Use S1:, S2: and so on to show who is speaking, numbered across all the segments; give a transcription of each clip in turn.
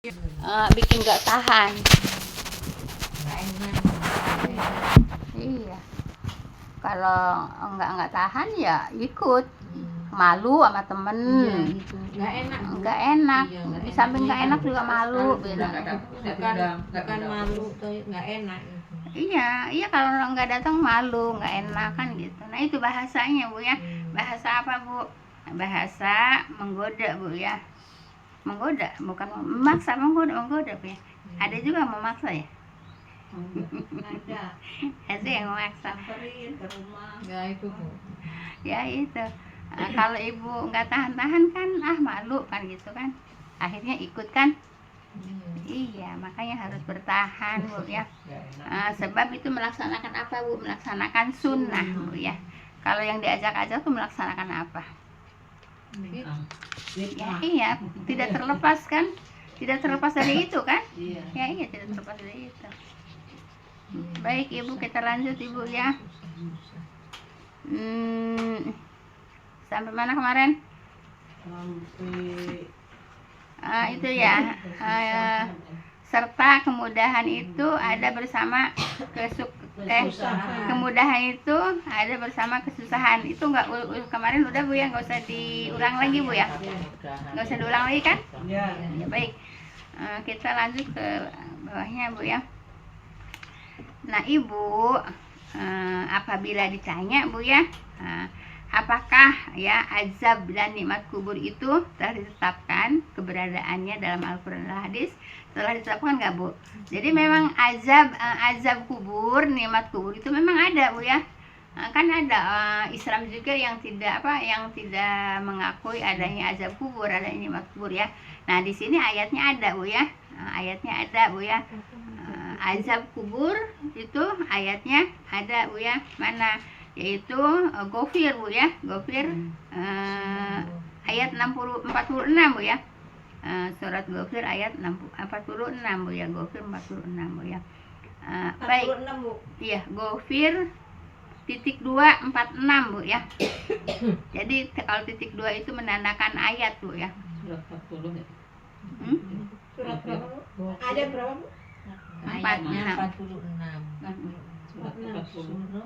S1: Bikin nggak tahan.
S2: Nggak enak.
S1: Iya, kalau nggak tahan ya ikut malu sama temen.
S2: Iya gitu. Nggak enak.
S1: Nggak enak.
S2: Iya, nggak
S1: Di
S2: enak.
S1: samping nggak enak juga malu.
S2: Bukan malu tuh nggak enak.
S1: Iya kalau nggak datang malu, nggak enak kan gitu. Nah itu bahasanya Bu ya. Bahasa apa Bu? Bahasa menggoda Bu ya. Menggoda, bukan memaksa, menggoda Bu ya. Ada juga memaksa ya. Ada yang memaksa.
S2: Samperin ke rumah. Ya itu Bu.
S1: Ya itu. Kalau ibu nggak tahan-tahan kan malu kan gitu kan. Akhirnya ikut kan. Iya, makanya harus bertahan Bu ya. Sebab itu melaksanakan apa Bu? Melaksanakan sunnah Bu ya. Kalau yang diajak-ajak tuh melaksanakan apa? Ya iya, tidak terlepas kan? Tidak terlepas dari itu kan? Ya iya, tidak terlepas dari itu. Baik Ibu, kita lanjut Ibu ya. Sampai mana kemarin? Itu ya. Serta kemudahan itu ada bersama kemudahan itu ada bersama kesusahan. Itu nggak kemarin udah Bu ya, nggak usah diulang lagi Bu ya. Nggak usah diulang lagi kan? Ya baik. Kita lanjut ke bawahnya Bu ya. Nah Ibu, apabila ditanya Bu ya, apakah ya azab dan nikmat kubur itu telah ditetapkan keberadaannya dalam Al-Quran dan hadis? Telah ditetapkan nggak Bu? Jadi memang azab kubur, nikmat kubur itu memang ada Bu ya. Kan ada Islam juga yang tidak mengakui adanya azab kubur, adanya nikmat kubur ya. Nah di sini ayatnya ada Bu ya. Ayatnya ada Bu ya. Azab kubur itu ayatnya ada Bu ya. Mana? Yaitu Ghafir Bu ya. Ghafir ayat 46 Bu ya. Surat Ghafir ayat 46 Bu ya. Ghafir 46 Bu ya. Baik. Iya, Ghafir .246 Bu ya. Jadi kalau .2 itu menandakan ayat Bu ya.
S3: Surat 40 ya.
S2: Surat berapa Bu? Ayat berapa Bu? Ayatnya 46.
S3: Surat 40.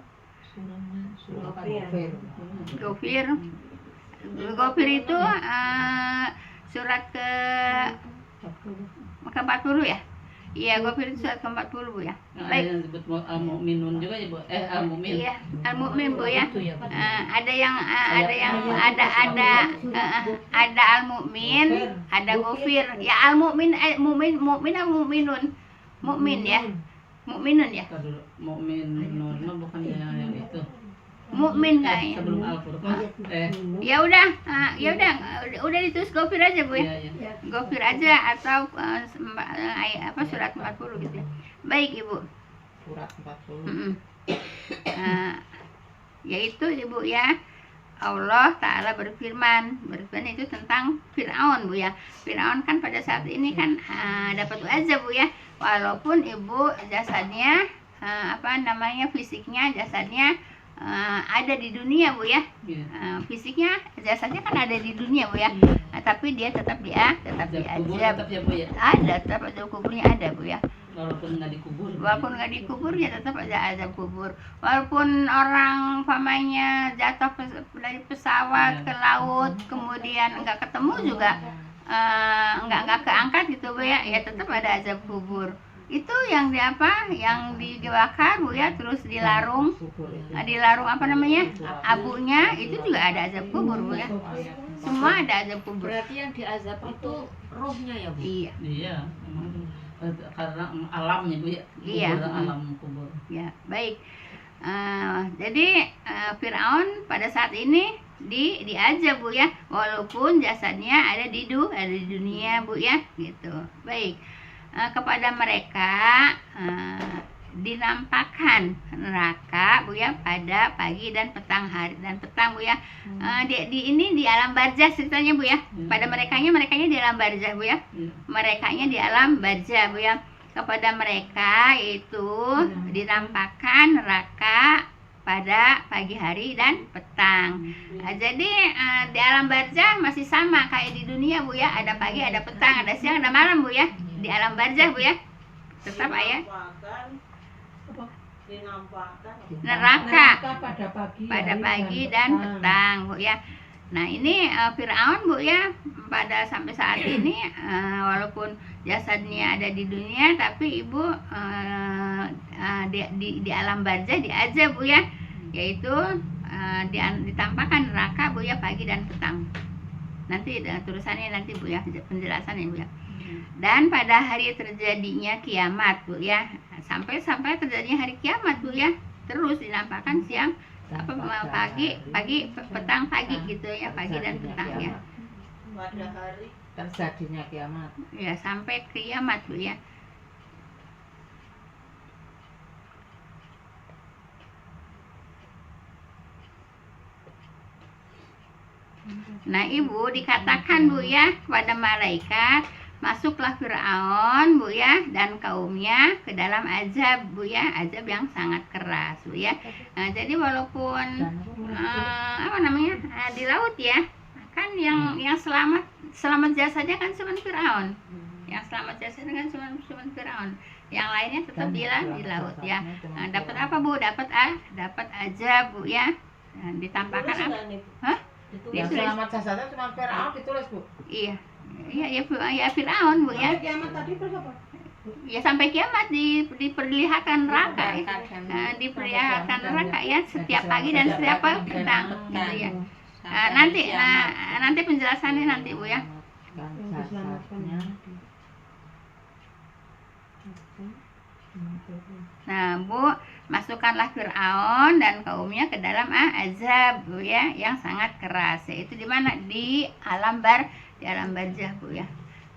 S1: Ghafir itu surat ke 40 ya. Iya, Ghafir itu surat ke-40 Bu ya. Baik.
S3: Yang disebut Al-Mu'minun juga ya Bu. Al-Mu'min.
S1: Iya, Al-Mu'min Bu ya. Ada Al-Mu'min, ada Ghafir. Ya Al-Mu'min, Mu'min atau Mu'minun? Mu'min ya. Mu'minun ya.
S3: Mu'minun bukan yang itu.
S1: Mukmin kayaknya.
S3: Sebelum Al-Furqan.
S1: Ya udah ditulis Ghafir aja Bu ya. Ghafir aja atau surat 40 gitu ya. Baik Ibu.
S3: Surat 40.
S1: Yaitu Ibu ya. Allah Ta'ala berfirman itu tentang Fir'aun Bu ya. Fir'aun kan pada saat ini kan dapat azab Bu ya. Walaupun Ibu jasadnya fisiknya jasadnya ada di dunia Bu ya. Fisiknya jasadnya kan ada di dunia Bu ya. Tapi dia tetap diazab.
S3: Tetap ya Bu ya.
S1: Tetap azab kuburnya ada Bu ya.
S3: Walaupun nggak dikubur
S1: Ya tetap ada azab kubur. Walaupun orang pamannya jatuh dari pesawat ke laut kemudian nggak ketemu juga, nggak keangkat gitu Bu ya. Ya tetap ada azab kubur. Itu yang dibakar Bu ya, terus dilarung abunya, itu juga ada azab kubur Bu ya. Semua ada azab kubur.
S2: Berarti yang diazab itu rohnya ya Bu?
S3: Iya. Karena alamnya Bu ya.
S1: Iya.
S3: Alam kubur.
S1: Ya baik. Jadi Fir'aun pada saat ini diazab Bu ya, walaupun jasadnya ada di dunia Bu ya, gitu. Baik. Kepada mereka dinampakkan neraka Bu ya pada pagi dan petang Bu ya. Di alam barzah ceritanya Bu ya. Pada merekanya di alam barzah Bu ya. Merekanya di alam barzah Bu ya. Kepada mereka itu dinampakkan neraka pada pagi hari dan petang. Jadi di alam barzah masih sama kayak di dunia Bu ya. Ada pagi, ada petang, ada siang, ada malam Bu ya. di alam barzah Bu ya. Tetap ayah neraka pada pagi dan petang Bu ya. Nah ini Fir'aun Bu ya, pada sampai saat ini walaupun jasadnya ada di dunia, tapi Ibu di alam barzah diajar Bu ya, yaitu ditampakkan neraka Bu ya, pagi dan petang. Nanti tulisannya nanti Bu ya, penjelasannya Bu ya. Dan pada hari terjadinya kiamat Bu ya, sampai terjadinya hari kiamat Bu ya, terus dinampakkan siang pagi petang pagi gitu ya, pagi dan petang ya.
S2: Pada hari
S4: terjadinya kiamat.
S1: Ya sampai kiamat Bu ya. Nah Ibu dikatakan Bu ya kepada malaikat, masuklah Fir'aun Bu ya dan kaumnya ke dalam azab Bu ya, azab yang sangat keras Bu ya. Nah, jadi walaupun di laut ya, kan yang selamat jasadnya kan cuma Fir'aun. Yang selamat jasadnya kan cuma Fir'aun. Yang lainnya tetap di laut ya. Nah, dapat apa Bu? Dapat azab Bu ya. Nah, ditampakkan apa? Hah?
S4: Yang selamat jasadnya cuma Fir'aun ditulis Bu.
S1: Iya. Iya ya Fir'aun Bu ya.
S2: sampai kiamat tadi terus apa?
S1: Ya sampai kiamat diperlihatkan neraka ya. Diperlihatkan neraka ya setiap pagi dan setiap petang gitu ya. Nanti penjelasannya nanti Bu ya. Nah Bu, masukkanlah Fir'aun dan kaumnya ke dalam azab Bu ya, yang sangat keras, yaitu di mana? Di alam barzah Bu ya.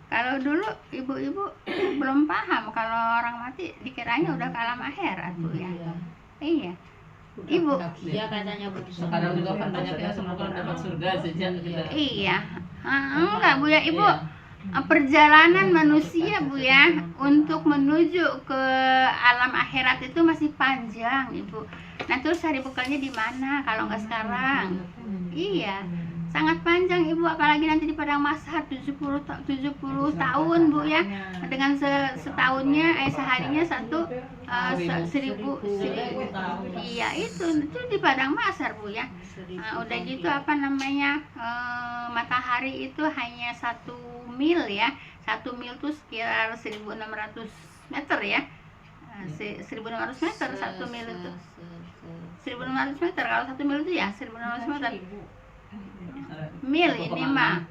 S1: Kalau dulu ibu-ibu belum paham kalau orang mati dikiranya udah ke alam akhirat Bu ya. Iya. Ibu.
S2: Iya katanya begitu.
S3: Sekarang juga kan banyak yang semoga dapat surga sejak kita.
S1: Iya. Enggak Bu ya, Ibu. Perjalanan manusia Bu ya untuk menuju ke alam akhirat itu masih panjang Ibu. Nah terus cari bekalnya di mana kalau nggak sekarang? Iya, sangat panjang Ibu, apalagi nanti di padang mahsyar 70 tahun Bu ya, dengan setahunnya seharinya seribu. Iya itu di padang mahsyar Bu ya. Udah gitu matahari itu hanya 1 mil ya, 1 mil itu sekitar 1.600 meter ya. 1.600 meter 1 mil itu. 1.600 meter kalau 1 mil itu ya 1.600 meter. Mil ini mah.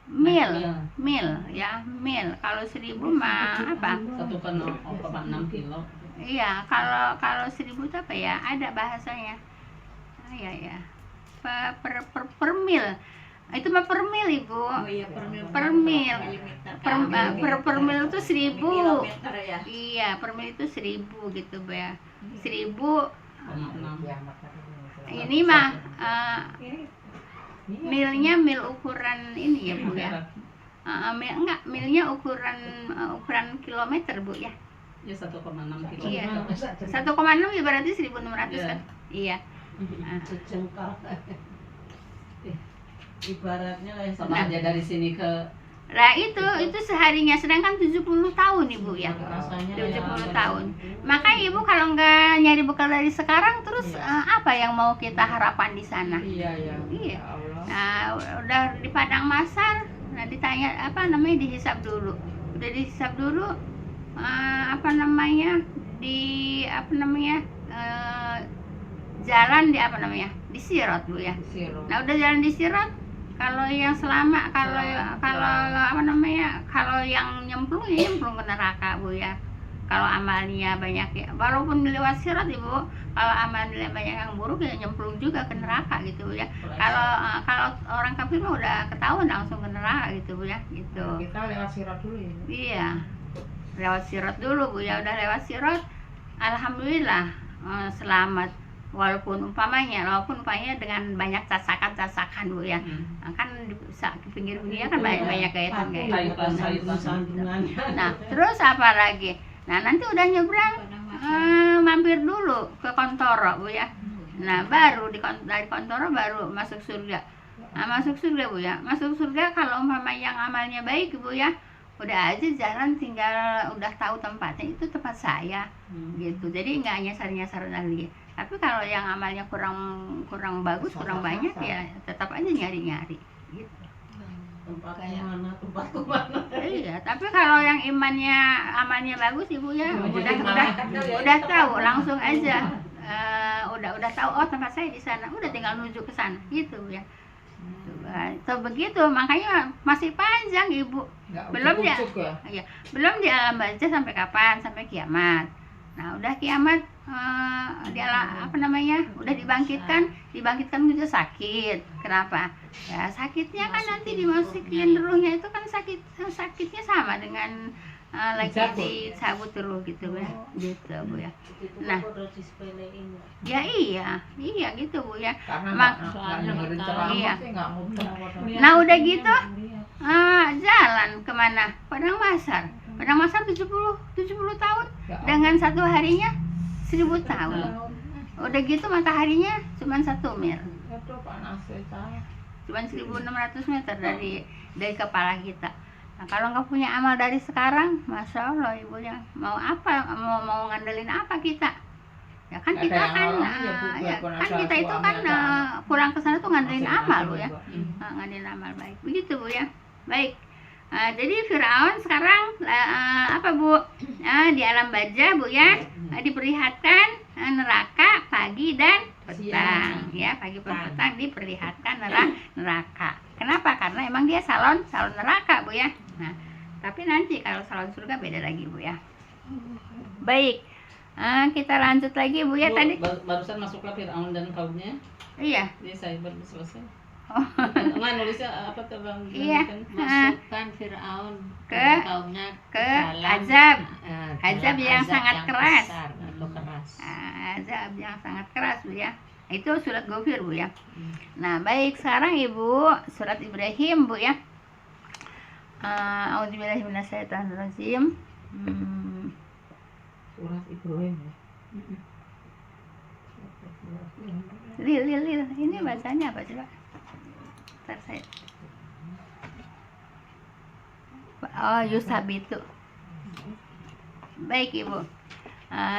S1: Mil ya, mil. Kalau 1.000 mah apa?
S3: 1,6 kilo.
S1: Iya, kalau 1.000 itu apa ya? Ada bahasanya. Ya. Per mil. Itu mah per mil Ibu.
S2: Oh iya,
S1: per mil. Per mil itu 1.000.
S2: Kilometer ya.
S1: Iya, per mil itu 1.000 gitu Bu ya. 1.000 ini mah milnya mil ukuran ini ya Bu ya. Milnya ukuran kilometer Bu ya.
S3: Ya 1,6 kilo.
S1: Iya. 1,6 ya berarti 1.600 kan? Iya.
S2: Sejengkal. Ibaratnya lah
S3: Sama aja dari sini ke
S1: Nah itu seharinya, sedangkan 70 tahun Ibu ya. 70 tahun. Makanya Ibu kalau nggak nyari bekal dari sekarang terus apa yang mau kita harapkan di sana? Iya. Nah udah di padang mahsyar, nah ditanya dihisab dulu. Udah dihisab dulu jalan di Sirat Bu ya. Nah udah jalan di Sirat, kalau yang selama kalau yang nyemplung ke neraka Bu ya. Kalau amalnya banyak ya, walaupun lewat Sirat Ibu, kalau amalnya banyak yang buruk ya nyemplung juga ke neraka gitu Bu ya. Kalau orang kafir mah udah ketahuan langsung ke neraka gitu Bu ya, gitu.
S4: Kita lewat Sirat dulu ya.
S1: Iya. Lewat Sirat dulu Bu ya, udah lewat Sirat alhamdulillah selamat. Walaupun umpamanya dengan banyak casakan Bu ya. Kan di pinggir-pinggirnya kan banyak gaitan. Nah, terus apa lagi? Nah, nanti udah nyebrang mampir dulu ke Kontoro Bu ya. Nah, baru dari Kontoro baru masuk surga. Nah, masuk surga Bu ya. Masuk surga kalau umpama yang amalnya baik Bu ya, udah aja jalan, tinggal udah tahu tempatnya itu tempat saya gitu. Jadi nggak nyasar-nyasar lagi. Tapi kalau yang amalnya kurang bagus, kurang banyak, ya tetap aja nyari-nyari gitu.
S3: Tempatnya mana, tempatku mana.
S1: Iya, tapi kalau yang amalnya bagus ibu ya, udah tahu langsung aja. Udah tahu, oh tempat saya di sana, udah tinggal menuju ke sana gitu ya. Tuh begitu, makanya masih panjang ibu. Belum dia, iya, belum di alam barzah sampai kapan? Sampai kiamat. Nah, udah kiamat, di alam, apa namanya? Udah dibangkitkan itu sakit. Kenapa? Ya sakitnya kan nanti dimasukin ruhnya itu kan sakitnya sama dengan lagi dicabut ruh gitu ya, gitu Bu ya. Nah, ya iya gitu Bu ya. Iya. Nah udah gitu, jalan kemana? Padang Masar 70 tahun dengan satu harinya 1000 tahun. Udah gitu mataharinya cuma 1 mil, cuma 1600 meter dari kepala kita. Nah, kalau nggak punya amal dari sekarang, masya Allah ibu ya, mau apa, mau ngandelin apa kita? Ya kan kita kan, kita itu kan pulang ke sana tuh ngandelin amal Bu ya, ngandelin amal baik. Begitu Bu ya, baik. Jadi Firaun sekarang apa Bu? Di alam barzah Bu ya, diperlihatkan neraka pagi dan petang ya, pagi dan petang diperlihatkan neraka. Kenapa? Karena emang dia salon neraka Bu ya. Nah, tapi nanti kalau salon surga beda lagi Bu ya. Baik, kita lanjut lagi Bu ya. Tadi
S3: barusan masuklah Firaun dan kaumnya.
S1: Iya.
S3: Ini saya baru selesai.
S1: Oh.
S3: Nggak nulisnya apa terbang?
S1: Iya.
S2: Masukkan Firaun
S1: ke
S2: kaumnya
S1: ke
S2: dalam,
S1: azab yang sangat keras. Azab yang sangat keras Bu ya. Itu surat Ghafir Bu ya. Nah, baik, sekarang Ibu surat Ibrahim Bu ya. A'udzubillahi minasyaitonirrajim.
S4: Surat Ibrahim ya.
S1: Lil. Ini bacanya apa coba? Ntar saya. Oh, yusabitu. Baik Ibu.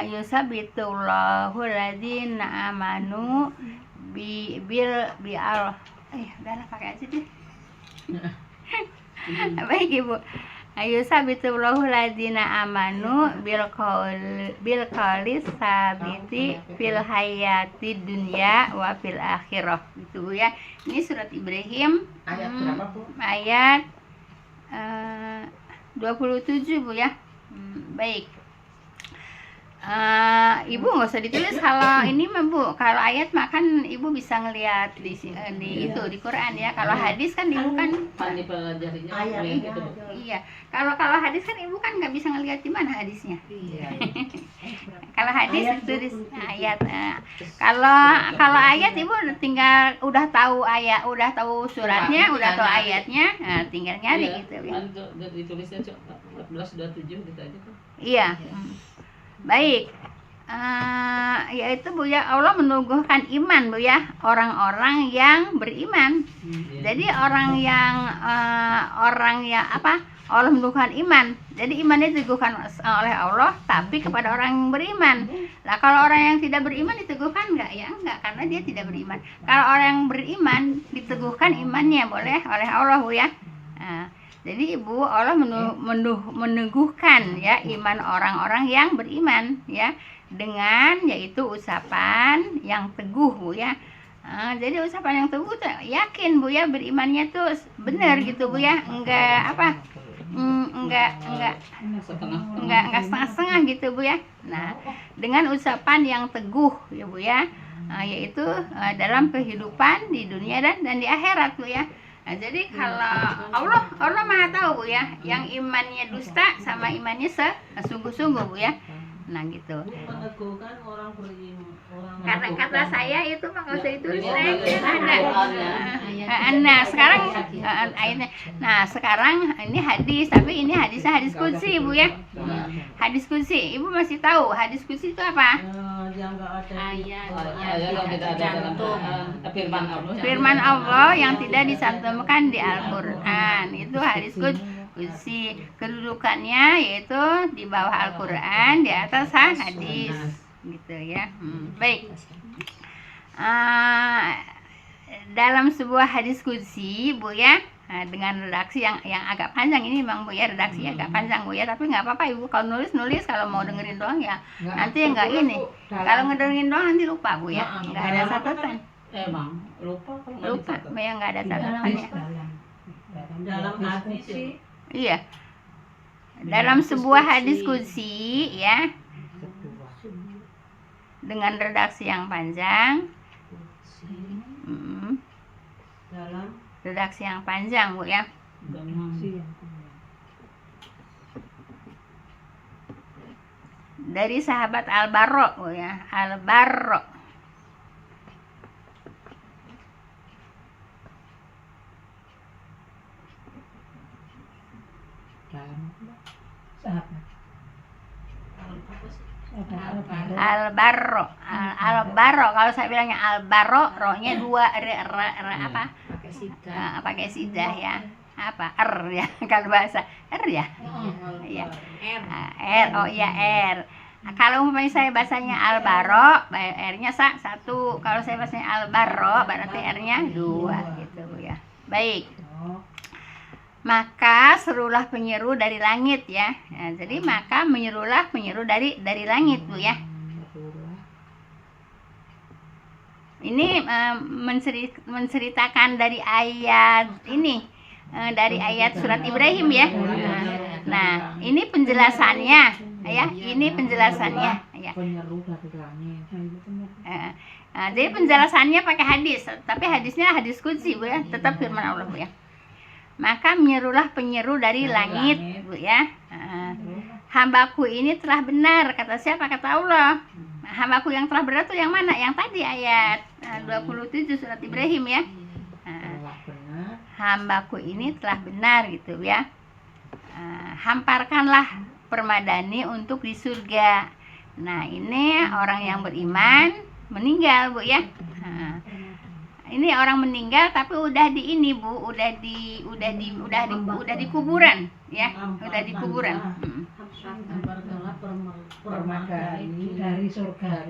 S1: Yusabitullahu ladzina amanu udahlah pakai aja deh. Baik Ibu. Yusabitullahu ladzina amanu bil qawli sabiti fil hayati dunya wa fil akhirah gitu Bu ya. Ini surat Ibrahim
S4: Ayat berapa Bu?
S1: Ayat 27 Bu ya. Baik. Ibu nggak usah ditulis kalau ini mah Bu. Kalau ayat mah kan Ibu bisa ngelihat di itu di Quran ya. Kalau hadis kan Ibu kan
S3: dipelajarinya gitu.
S1: Iya. Kalau hadis kan Ibu kan nggak bisa ngelihat di mana hadisnya.
S4: Iya.
S1: Kalau hadis tulis ayat. Kalau ayat Ibu tinggal udah tahu ayat, udah tahu suratnya, udah tahu ayatnya, tinggal nyari gitu ya.
S3: Ditulisnya 14:27 gitu aja tuh.
S1: Iya. Baik, yaitu Bu ya, Allah menuguhkan iman Bu ya, orang-orang yang beriman. Jadi orang yang apa? Allah menuguhkan iman. Jadi imannya diteguhkan oleh Allah, tapi kepada orang yang beriman. Nah, kalau orang yang tidak beriman diteguhkan enggak? Ya enggak, karena dia tidak beriman. Kalau orang yang beriman diteguhkan imannya boleh oleh Allah Bu ya. Jadi Ibu, Allah meneguhkan ya iman orang-orang yang beriman ya, dengan yaitu usapan yang teguh Bu ya. Jadi usapan yang teguh tuh yakin Bu ya, berimannya tuh benar gitu Bu ya, enggak apa, enggak setengah-setengah gitu Bu ya. Nah, dengan usapan yang teguh ya Bu ya, yaitu dalam kehidupan di dunia dan di akhirat Bu ya. Nah, jadi kalau Allah Maha tahu Bu ya, yang imannya dusta sama imannya sungguh-sungguh Bu ya. Nah gitu.
S2: Meneguhkan orang beriman.
S1: Karena kata saya itu mah nggak usah ditulis, nah sekarang ayatnya. Nah sekarang ini hadis, tapi ini hadisnya hadis qudsi Bu ya. Hadis qudsi, Ibu masih tahu hadis qudsi itu apa?
S2: Yang nggak ada ayat
S3: yang tidak ada dalam firman Allah
S1: yang tidak dicantumkan di Al-Quran. Itu hadis Qudsi. Kedudukannya yaitu di bawah Al-Quran, di atas hadis, gitu ya. Baik. Dalam sebuah hadis qudsi, Bu ya, dengan redaksi yang agak panjang ini Bang Bu ya, redaksi agak panjang Bu ya, tapi nggak apa-apa Ibu kalau nulis, kalau mau dengerin doang ya nanti nggak ini. Kalau ngedengerin doang nanti lupa Bu ya, nggak ada catatan.
S3: Emang lupa kalau nggak
S1: Lupa,
S3: dicatat.
S1: ya nggak ada catatannya.
S2: Dalam hadis ya.
S1: Iya. Dalam sebuah hadis qudsi ya, dengan redaksi yang panjang.
S2: Dalam
S1: Redaksi yang panjang Bu ya. Dari sahabat Al-Barra Bu ya, Al-Barra. Al-Barra. Al-Barra, kalau saya bilangnya Al-Barra, ro-nya 2, apa? Pakai sidah ya. Apa? R ya, kalau bahasa R ya. Iya. R, oh iya R. Kalau umpamanya saya bahasanya Al-Barra, R-nya 1. Kalau saya bahasanya Al-Barra, berarti R-nya 2 gitu Bu ya. Baik. Maka serulah penyeru dari langit ya. Nah, jadi maka menyerulah penyeru dari langit Bu ya. Ini menceritakan dari ayat ini, dari ayat surat Ibrahim ya. Nah, ini penjelasannya ya. Ini penjelasannya ya. Jadi penjelasannya pakai hadis, tapi hadisnya hadis qudsi Bu ya, tetap firman Allah Bu ya. Maka menyerulah penyeru dari langit Bu ya. Hambaku ini telah benar, kata siapa? Kata Allah. Hambaku yang telah benar itu yang mana? Yang tadi ayat 27 surat Ibrahim ya. Hambaku ini telah benar gitu ya. Hamparkanlah permadani untuk di surga. Nah, ini orang yang beriman meninggal Bu ya. Ini orang meninggal tapi udah di ini Bu, udah di kuburan ya, udah di kuburan.
S2: Permadani dari surga.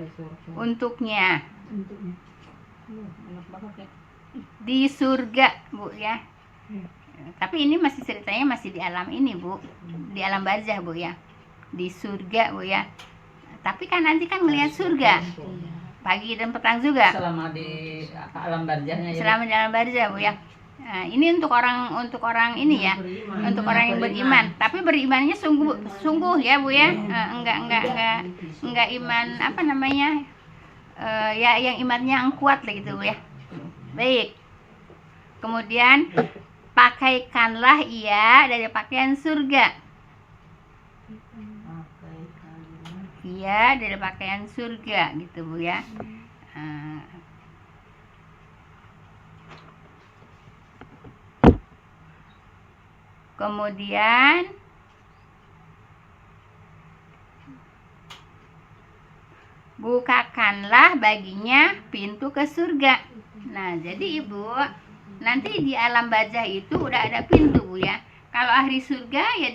S1: Untuknya di surga Bu ya. Tapi ini masih ceritanya masih di alam ini Bu, di alam barzah Bu ya, di surga Bu ya. Tapi kan nanti kan melihat surga pagi dan petang juga.
S3: Selama di alam barzahnya ya.
S1: Selama di alam barzah Bu ya. Nah, ini untuk orang ini ya, untuk orang yang beriman. Tapi berimannya sungguh ya Bu ya. Enggak iman apa namanya? Ya yang imannya yang kuat lah gitu Bu ya. Baik. Kemudian pakaikanlah ia dari pakaian surga. Iya, dari pakaian surga gitu Bu ya. Kemudian bukakanlah baginya pintu ke surga. Nah, jadi Ibu, nanti di alam barzah itu udah ada pintu Bu ya. Kalau ahli surga ya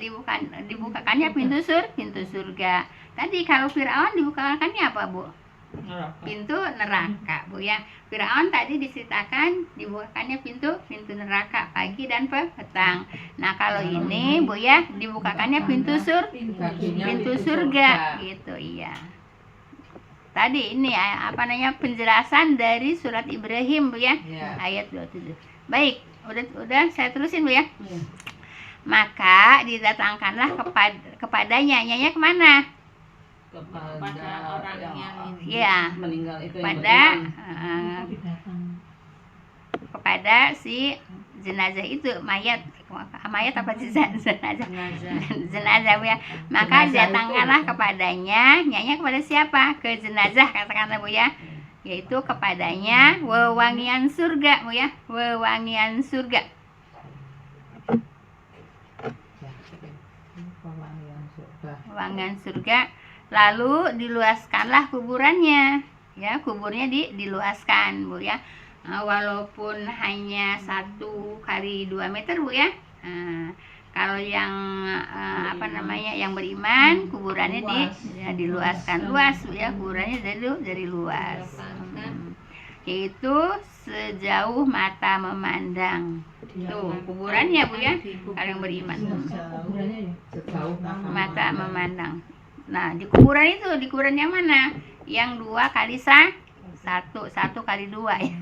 S1: dibukakannya pintu surga. Tadi kalau Firaun dibukakannya apa Bu? Pintu neraka Bu ya. Firaun tadi diceritakan dibukakannya pintu neraka pagi dan petang. Nah, kalau ini Bu ya dibukakannya pintu surga gitu iya. Tadi ini apa namanya penjelasan dari surat Ibrahim Bu ya, ayat 27. Baik, udah saya terusin Bu ya. Maka didatangkanlah kepadanya, nyanya kemana?
S3: Kepada orang yang
S1: ya
S3: meninggal itu
S1: kepada si jenazah itu, mayat apa jenazah Bu ya. Maka datangkanlah kepadanya, nyanya kepada siapa? Ke jenazah katakanlah Bu ya, yaitu kepadanya wewangian surga Bu ya, wewangian surga. Wewangian surga. Lalu diluaskanlah kuburannya ya, kuburnya diluaskan Bu ya. Walaupun hanya 1 kali 2 meter Bu ya. Kalau yang apa namanya, yang beriman, kuburannya diluaskan, luas ya, kuburannya dari luas. Yaitu sejauh mata memandang. Tuh kuburannya Bu ya, kalau yang beriman.
S4: Sejauh
S1: Mata memandang. Nah di kuburan itu, di kuburan yang mana? Yang 2 kali 1, 1 kali 2 ya.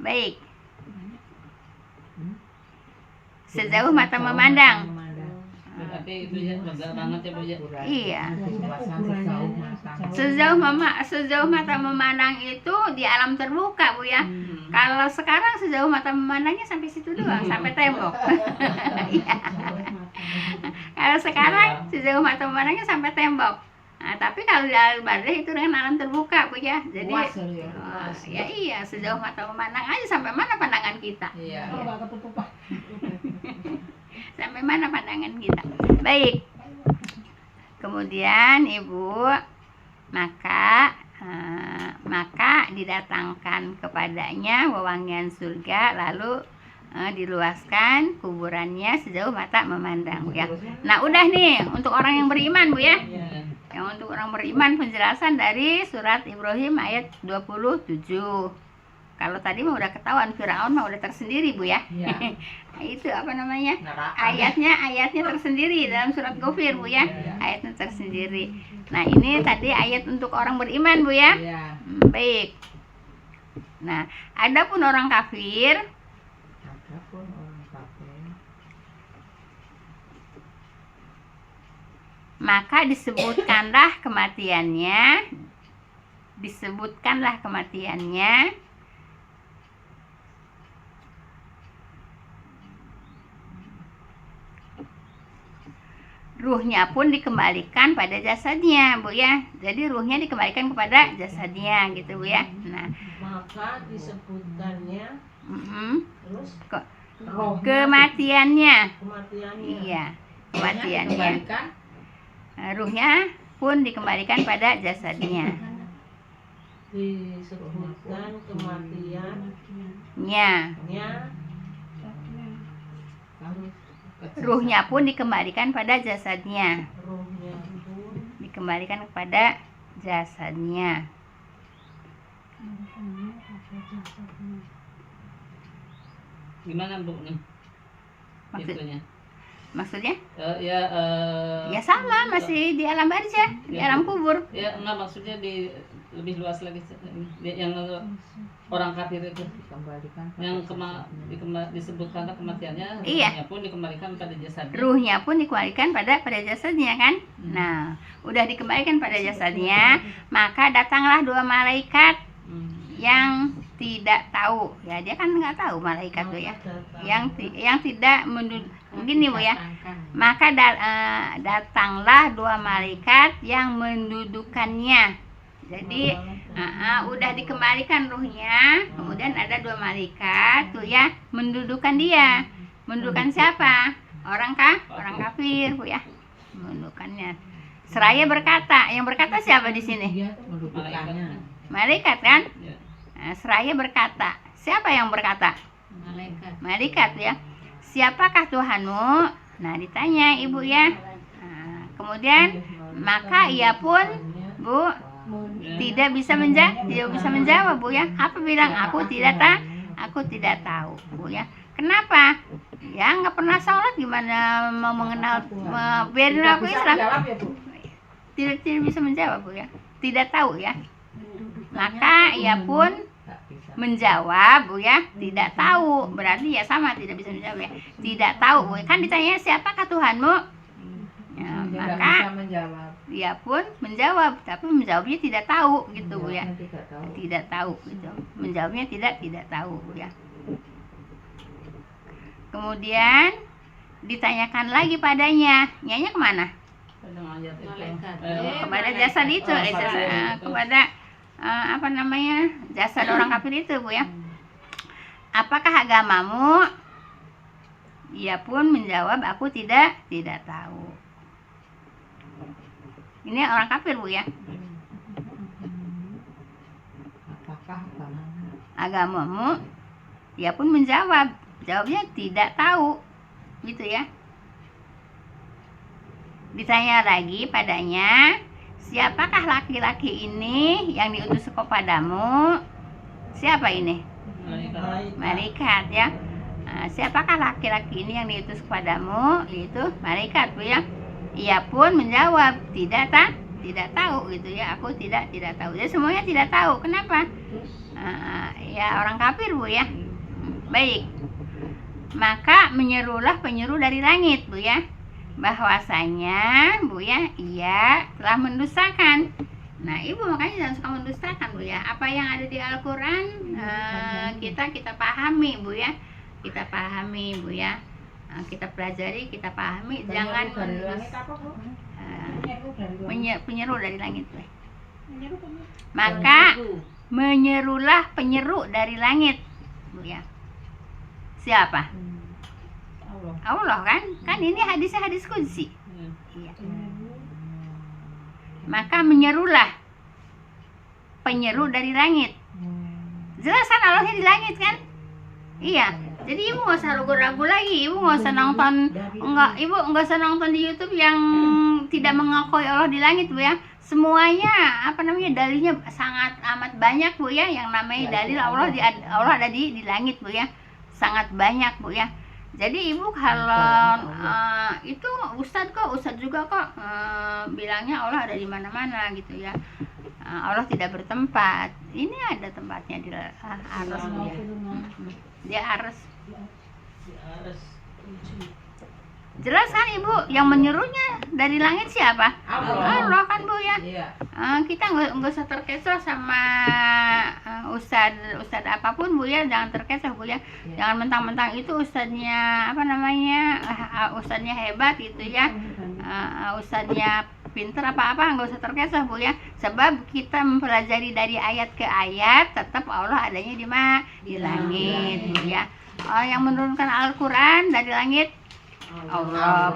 S1: Baik. Sejauh mata memandang.
S3: Berarti itu ya lega banget ya Bu ya.
S1: Iya. Sejauh mata memandang itu di alam terbuka Bu ya. Kalau sekarang sejauh mata memandangnya sampai situ doang, sampai tembok. Iya. Kalau sekarang sejauh mata memandangnya sampai tembok. Nah, tapi kalau di alam barzah itu dengan alam terbuka Bu ya. Jadi ya iya, sejauh mata memandang aja, sampai mana pandangan kita.
S3: Iya.
S1: Sampai mana pandangan kita. Baik. Kemudian Ibu, maka didatangkan kepadanya wewangian surga, lalu diluaskan kuburannya sejauh mata memandang Bu ya. Nah udah nih untuk orang yang beriman Bu ya. Yang untuk orang beriman penjelasan dari surat Ibrahim ayat 27. Kalau tadi mah udah ketahuan, Firaun mah udah tersendiri Bu ya. Nah, itu apa namanya? Ayatnya tersendiri dalam surat Ghafir Bu ya. Ayatnya tersendiri. Nah, ini tadi ayat untuk orang beriman Bu ya. Baik. Nah, adapun orang kafir, maka disebutkanlah kematiannya. Ruhnya pun dikembalikan pada jasadnya Bu ya. Jadi ruhnya dikembalikan kepada jasadnya gitu Bu ya. Nah,
S2: Maka disebutkannya terus
S1: kematiannya.
S2: kematiannya.
S1: Iya, kematiannya. Ruhnya pun dikembalikan pada jasadnya.
S2: Disebutkan kematiannya.
S1: Ruhnya pun dikembalikan pada jasadnya.
S2: Ruhnya pun
S1: Dikembalikan kepada jasadnya.
S3: Gimana Bu nih? Itunya.
S1: Maksudnya?
S3: Ya
S1: sama, masih di alam barzah, di alam kubur.
S3: Ya enggak, maksudnya lebih luas lagi yang orang kafir itu yang disebutkan kematiannya, ruhnya pun dikembalikan pada jasadnya.
S1: Ruhnya pun dikembalikan pada jasadnya kan. Nah, udah dikembalikan pada jasadnya, maka datanglah 2 malaikat yang tidak tahu. Ya dia kan nggak tahu malaikat tuh ya. Yang tidak gini Bu ya. Maka datanglah 2 malaikat yang mendudukannya. Jadi udah dikembalikan ruhnya, kemudian ada 2 malaikat tuh ya mendudukan dia. Mendudukan siapa? Orang kafir Bu ya. Mendudukannya. Seraya berkata, yang berkata siapa di sini? Malaikat kan? Nah, seraya berkata. Siapa yang berkata? Malaikat ya. Siapakah Tuhanmu? Nah, ditanya Ibu ya. Nah, kemudian maka ia pun Bu tidak bisa menjawab Bu ya. Apa bilang? Aku tidak tahu Bu ya. Kenapa? Ya nggak pernah sholat, gimana mau mengenal, biarin aku Islam. Tidak bisa menjawab Bu ya. Tidak tahu ya. Maka ia pun menjawab Bu ya, tidak tahu. Berarti ya sama, tidak bisa menjawab ya. Tidak tahu Bu. Kan ditanya siapakah Tuhanmu? Ya, maka dia pun menjawab, tapi menjawabnya tidak tahu gitu Bu ya. Tidak tahu gitu. Menjawabnya tidak tahu Bu ya. Kemudian ditanyakan lagi padanya, nyanya kemana? Kepada jasad itu, kepada apa namanya, jasad orang kafir itu Bu ya. Apakah agamamu? Ia pun menjawab, aku tidak tahu. Ini orang kafir Bu ya.
S4: Apakah
S1: agamamu? Ia pun menjawab, jawabnya tidak tahu. gitu ya. Ditanya lagi padanya, siapakah laki-laki ini yang diutus kepadamu? Siapa ini? Malaikat ya. Siapakah laki-laki ini yang diutus kepadamu? Itu malaikat Bu ya. Ia pun menjawab, tidak tahu gitu ya. Aku tidak tahu. Jadi semuanya tidak tahu. Kenapa? Ya orang kafir Bu ya. Baik. Maka menyerulah penyeru dari langit Bu ya, bahwasanya Bu ya, ia telah mendustakan. Nah Ibu makanya jangan suka mendustakan Bu ya. Apa yang ada di Al-Quran kita pahami Bu ya. Kita pahami Bu ya. Kita pelajari, kita pahami. Jangan penyeru dari langit Bu. Maka menyerulah penyeru dari langit Bu ya. Siapa? Allah kan ini hadisnya hadis qudsi. Iya. Maka menyerulah penyeru dari langit. Jelas kan Allahnya di langit kan? Iya. Jadi Ibu nggak usah ragu-ragu lagi. Ibu nggak usah nonton Ibu nggak usah nonton di YouTube yang tidak mengakui Allah di langit Bu ya. Semuanya dalilnya sangat amat banyak Bu ya. Yang namanya dalil Allah ada di langit Bu ya. Sangat banyak Bu ya. Jadi Ibu kalau itu Ustadz juga kok bilangnya Allah ada di mana-mana gitu ya. Allah tidak bertempat. Ini ada tempatnya di Aras Bu ya. Dia Aras. Jelas kan Ibu, yang menyuruhnya dari langit siapa? Allah kan Bu ya. Kita nggak usah terkecoh sama ustad apapun Bu ya, jangan terkecoh Bu ya. Jangan mentang-mentang itu ustadnya ustadnya hebat gitu ya, ustadnya pinter apa-apa, nggak usah terkecoh Bu ya. Sebab kita mempelajari dari ayat ke ayat, tetap Allah adanya di langit Bu ya. Yang menurunkan Al-Quran dari langit Allah.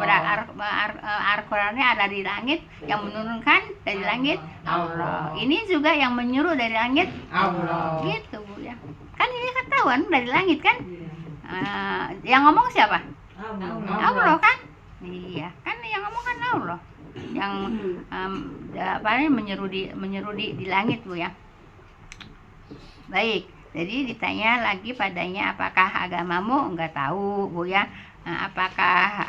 S1: Al-Qurannya ada di langit, yang menurunkan dari langit Allah. Ini juga yang menyuruh dari langit Allah. Gitu Bu ya. Kan ini ketahuan dari langit kan? Yang ngomong siapa? Allah kan? Iya, kan yang ngomong kan Allah. Yang menyeru di langit Bu ya. Baik. Jadi ditanya lagi padanya, apakah agamamu? Enggak tahu Bu ya. Apakah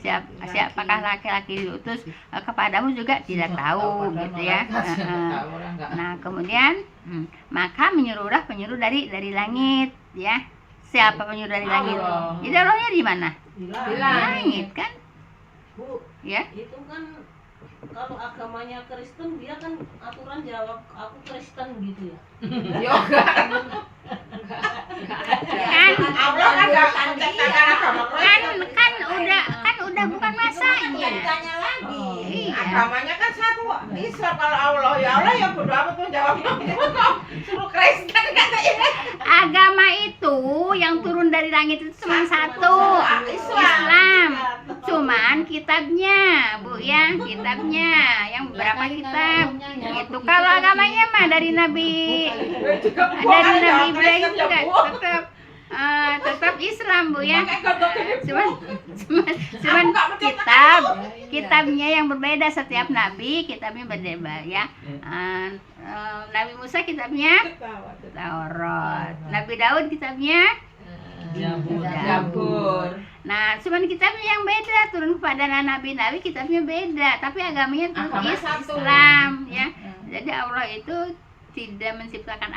S1: siapakah laki-laki diutus kepadamu juga tidak tahu gitu ya. Nah kemudian maka menyerulah penyeru dari langit ya. Siapa penyeru dari langit? Jadi Allahnya di mana? Di langit kan?
S2: Bu,
S1: Ya.
S2: itu kan kalau agamanya Kristen, dia kan aturan jawab aku Kristen gitu ya.
S4: Yoga.
S1: Kan
S2: Allah kan enggak menciptakan agama Kristen.
S1: kan udah bukan masanya.
S2: Ditanya lagi.
S1: Iya.
S4: Agamanya kan satu. Islam kalau Allah ya bodo amat tuh jawabnya. Suruh Kristen katanya.
S1: Agama itu yang turun dari langit itu cuma satu, Islam. Cuman kitabnya, Bu ya, kitabnya yang berapa kitab? Itu kalau agamanya mah dari Nabi Ibrahim juga tetap Islam Bu ya. Cuman kitabnya yang berbeda, setiap nabi kitabnya berbeda ya. Nabi Musa kitabnya Taurat, Nabi Daud kitabnya
S3: Zabur.
S1: Nah, cuman kitabnya yang beda, turun kepada nabi-nabi kitabnya beda, tapi agamanya turun Islam ya. Jadi Allah itu tidak menciptakan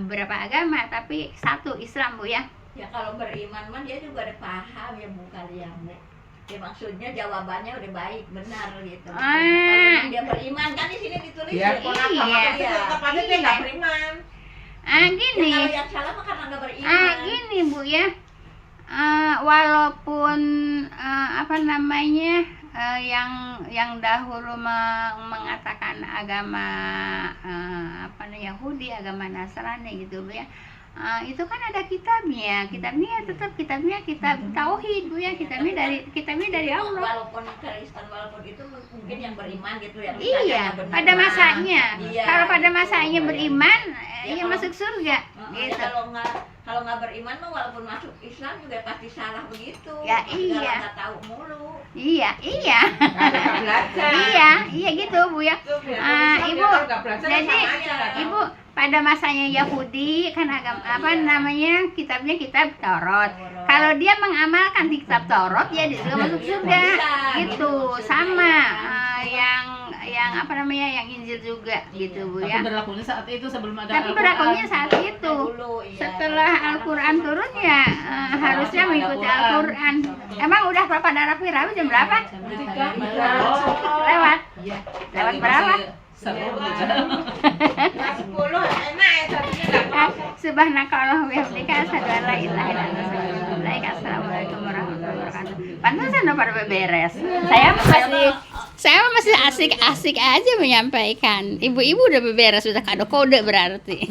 S1: berapa agama, tapi satu Islam Bu ya.
S5: Ya kalau beriman mah dia juga ada paham ya bukan yang ya maksudnya jawabannya udah baik benar gitu. Kalau dia beriman kan di sini ditulis
S4: Ya,
S2: Tetap aja dia enggak beriman.
S1: Gini.
S5: Ya, kalau yang salah mah karena nggak beriman.
S1: Gini Bu ya. Walaupun yang dahulu mengatakan agama Yahudi, agama Nasrani gitu Bu ya. itu kan ada kitabnya tetap kitabnya kitab tauhid Bu ya, kitabnya dari Allah.
S5: Walaupun Kristen, walaupun itu mungkin yang beriman gitu ya.
S1: Iya,
S5: benar.
S1: pada masanya.
S5: Iya.
S1: Kalau pada masanya beriman,
S5: Ya,
S1: ya masuk surga.
S5: Ya,
S1: Gitu.
S5: kalau nggak beriman mah walaupun masuk Islam juga pasti salah begitu.
S1: Ya,
S5: Pasti
S1: iya.
S5: nggak tahu mulu.
S1: Iya.
S4: Nggak belajar.
S1: Iya gitu Bu ya.
S4: Itu biar Islam,
S1: Ibu,
S4: dia kan nggak belajar,
S1: jadi
S4: sama aja nggak tahu.
S1: Ibu pada masanya Yahudi kan agama apa
S5: Iya.
S1: namanya kitabnya kitab Taurat. Kalau dia mengamalkan kitab Taurat ya dia juga masuk surga.
S5: Bisa,
S1: Gitu
S5: surga,
S1: sama
S5: ya.
S1: yang apa namanya yang Injil juga gitu Bu
S3: Tapi
S1: ya.
S3: berlakunya saat itu sebelum ada
S1: Tapi
S3: Al-Quran.
S1: berlakunya saat itu.
S5: Dulu, iya.
S1: Setelah Al-Quran turun ya harusnya mengikuti Al-Quran. Emang udah pada Rafi-Rafi jam berapa? Lewat. Lewat berapa?
S3: Seru gitu.
S4: Jam 10 enak ya, satunya nggak mau.
S1: Subhanakallah wa bihamdika asyhadu an la ilaha illa anta astaghfiruka wa atubu ilaik. Assalamualaikum warahmatullahi wabarakatuh. Pantesan udah pada beres. Saya masih asik-asik aja menyampaikan. Ibu-ibu udah beberes, sudah kado kode berarti.